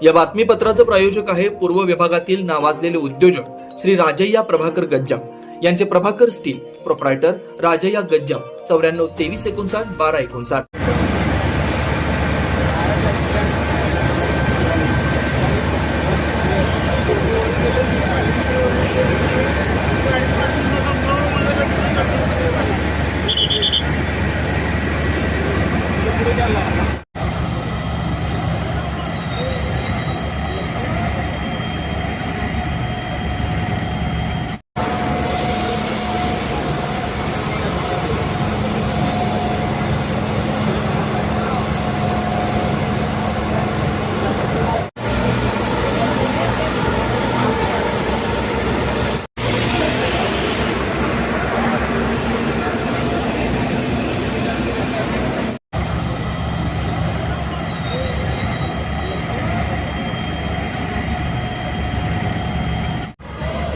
या बातमीपत्राचे प्रायोजक आहे पूर्व विभागातील नावाजलेले उद्योजक श्री राजय्या प्रभाकर गज्जाम यांचे प्रभाकर स्टील, प्रोप्रायटर राजय्या गज्जाम, 94 23 59 12 59।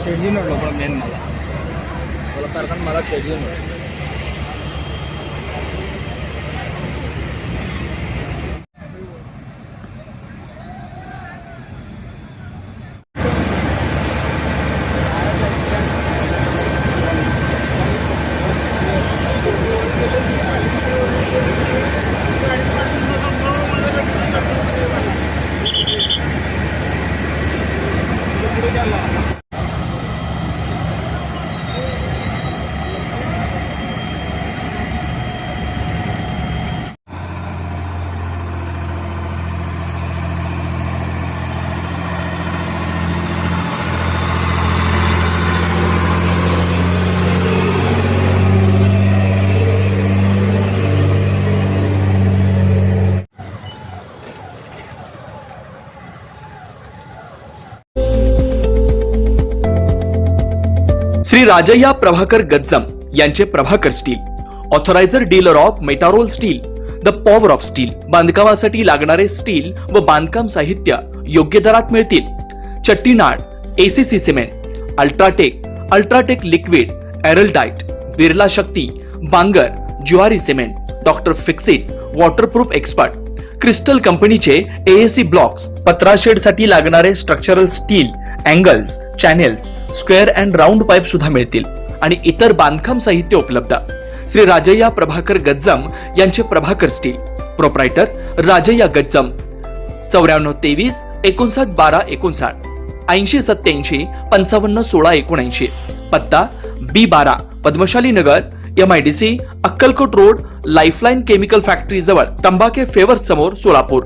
शेडजी नडलो पण मेन मला कारखाना मला शेडजी नडलो। श्री राजय्या प्रभाकर गज्जाम यांचे Prabhakar steel, authoriser dealer of मेटारोल steel, the power of steel. बांधकामासाठी लागणारे स्टील व बांधकाम साहित्य योग्य दरात मिळतील। Chettinad, ACC cement, UltraTech liquid, Araldite, Birla Shakti, Bangur, Zuari cement, doctor Fixit, waterproof expert, Crystal कंपनीचे एएसी ब्लॉक्स, पत्रा शेड साठी लागणारे structural steel, angles, channels, square and round pipe सुद्धा मिळतील आणि इतर बांधकाम साहित्य उपलब्ध। श्री राजय्या प्रभाकर गज्जाम यांचे प्रभाकर स्टील, प्रोप्रायटर राजय्या गज्जाम, 94 23 59 12 59, 80 87 55 16 79। पत्ता B12 पद्मशाली नगर, MIDC, Akkalkot road, lifeline chemical factory जवळ, तंबाखे फेवर्स समोर, सोलापूर।